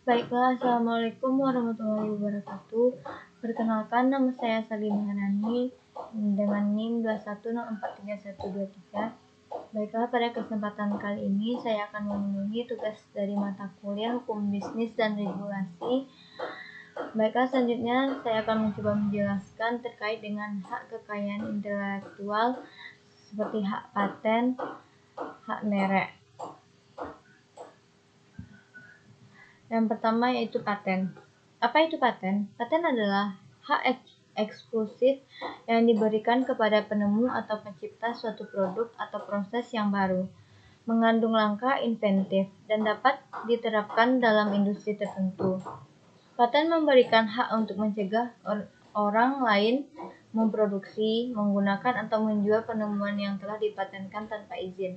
Baiklah, Assalamualaikum warahmatullahi wabarakatuh. Perkenalkan, nama saya Salim Hanani dengan NIM 21043123. Baiklah, pada kesempatan kali ini saya akan memenuhi tugas dari mata kuliah Hukum Bisnis dan Regulasi. Baiklah, selanjutnya saya akan mencoba menjelaskan terkait dengan hak kekayaan intelektual seperti hak paten, hak merek. Yang pertama yaitu paten. Apa itu paten? Paten adalah hak eksklusif yang diberikan kepada penemu atau pencipta suatu produk atau proses yang baru, mengandung langkah inventif, dan dapat diterapkan dalam industri tertentu. Paten memberikan hak untuk mencegah orang lain memproduksi, menggunakan, atau menjual penemuan yang telah dipatenkan tanpa izin.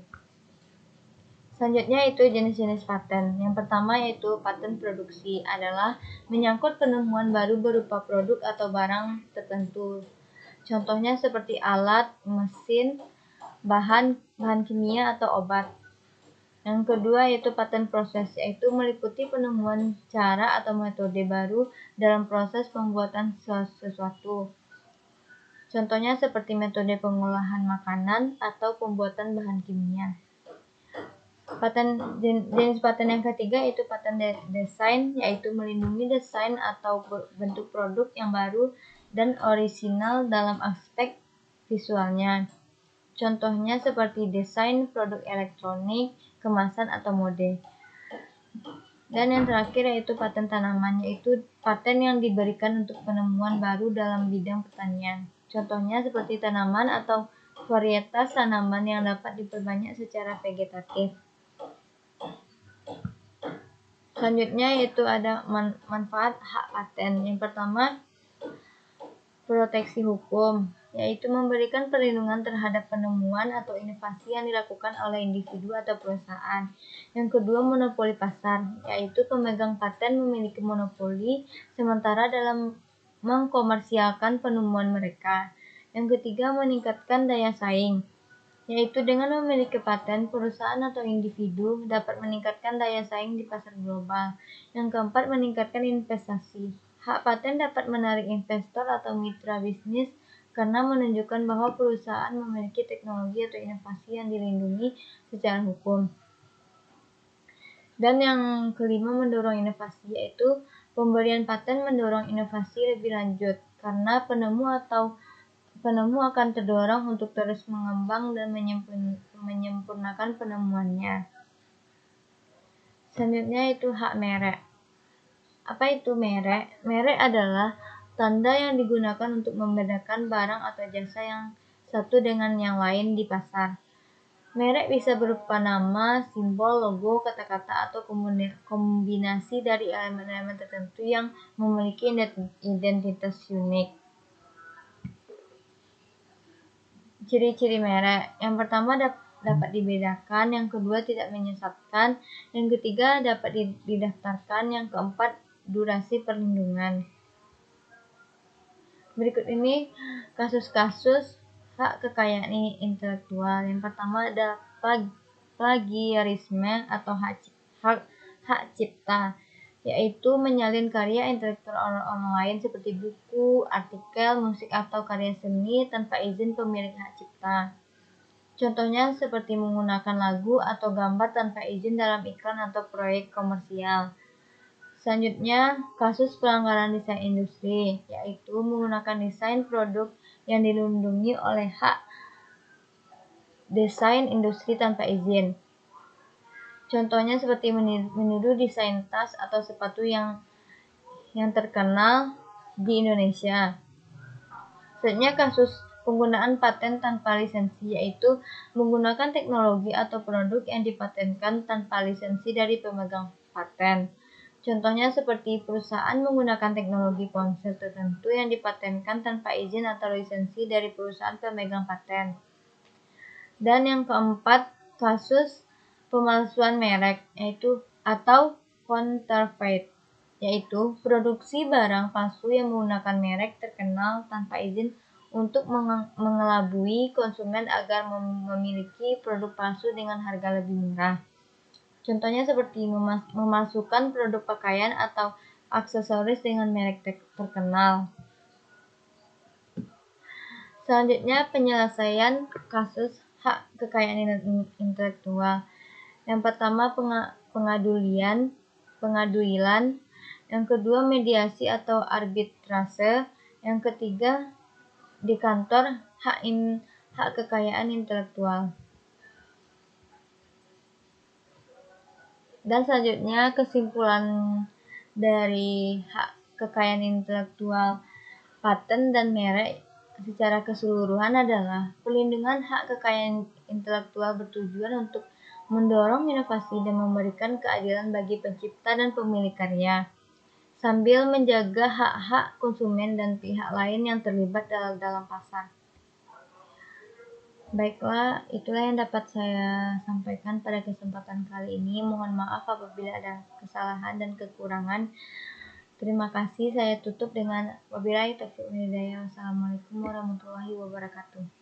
Selanjutnya itu jenis-jenis paten. Yang pertama yaitu paten produksi adalah menyangkut penemuan baru berupa produk atau barang tertentu. Contohnya seperti alat, mesin, bahan kimia atau obat. Yang kedua yaitu paten proses, yaitu meliputi penemuan cara atau metode baru dalam proses pembuatan sesuatu. Contohnya seperti metode pengolahan makanan atau pembuatan bahan kimia. Jenis paten yang ketiga yaitu paten desain, yaitu melindungi desain atau bentuk produk yang baru dan orisinal dalam aspek visualnya. Contohnya seperti desain produk elektronik, kemasan, atau mode. Dan yang terakhir yaitu paten tanaman, yaitu paten yang diberikan untuk penemuan baru dalam bidang pertanian. Contohnya seperti tanaman atau varietas tanaman yang dapat diperbanyak secara vegetatif. Selanjutnya yaitu ada manfaat hak paten. Yang pertama, proteksi hukum, yaitu memberikan perlindungan terhadap penemuan atau inovasi yang dilakukan oleh individu atau perusahaan. Yang kedua, monopoli pasar, yaitu pemegang paten memiliki monopoli sementara dalam mengkomersialkan penemuan mereka. Yang ketiga, meningkatkan daya saing, yaitu dengan memiliki paten, perusahaan atau individu dapat meningkatkan daya saing di pasar global. Yang keempat, meningkatkan investasi. Hak paten dapat menarik investor atau mitra bisnis karena menunjukkan bahwa perusahaan memiliki teknologi atau inovasi yang dilindungi secara hukum. Dan yang kelima, mendorong inovasi, yaitu pemberian paten mendorong inovasi lebih lanjut karena penemu akan terdorong untuk terus mengembang dan menyempurnakan penemuannya. Selanjutnya itu hak merek. Apa itu merek? Merek adalah tanda yang digunakan untuk membedakan barang atau jasa yang satu dengan yang lain di pasar. Merek bisa berupa nama, simbol, logo, kata-kata, atau kombinasi dari elemen-elemen tertentu yang memiliki identitas unik. Ciri-ciri merek. Yang pertama dapat dibedakan, yang kedua tidak menyesatkan, yang ketiga dapat didaftarkan, yang keempat durasi perlindungan. Berikut ini kasus-kasus hak kekayaan intelektual. Yang pertama ada plagiarisme atau hak cipta, yaitu menyalin karya intelektual orang lain seperti buku, artikel, musik, atau karya seni tanpa izin pemilik hak cipta. Contohnya seperti menggunakan lagu atau gambar tanpa izin dalam iklan atau proyek komersial. Selanjutnya, kasus pelanggaran desain industri, yaitu menggunakan desain produk yang dilindungi oleh hak desain industri tanpa izin. Contohnya seperti meniru desain tas atau sepatu yang terkenal di Indonesia. Selanjutnya, kasus penggunaan paten tanpa lisensi, yaitu menggunakan teknologi atau produk yang dipatenkan tanpa lisensi dari pemegang paten. Contohnya seperti perusahaan menggunakan teknologi ponsel tertentu yang dipatenkan tanpa izin atau lisensi dari perusahaan pemegang paten. Dan yang keempat, kasus pemalsuan merek, yaitu atau counterfeit, yaitu produksi barang palsu yang menggunakan merek terkenal tanpa izin untuk mengelabui konsumen agar memiliki produk palsu dengan harga lebih murah. Contohnya seperti memasukkan produk pakaian atau aksesoris dengan merek terkenal. Selanjutnya, penyelesaian kasus hak kekayaan intelektual. Yang pertama, pengaduilan. Yang kedua, mediasi atau arbitrase. Yang ketiga, di kantor hak kekayaan intelektual. Dan selanjutnya, kesimpulan dari hak kekayaan intelektual paten dan merek secara keseluruhan adalah perlindungan hak kekayaan intelektual bertujuan untuk mendorong inovasi dan memberikan keadilan bagi pencipta dan pemilik karya, sambil menjaga hak-hak konsumen dan pihak lain yang terlibat dalam pasar. Baiklah, itulah yang dapat saya sampaikan pada kesempatan kali ini. Mohon maaf apabila ada kesalahan dan kekurangan. Terima kasih, saya tutup dengan wabillahi taufiq wal hidayah. Wassalamualaikum warahmatullahi wabarakatuh.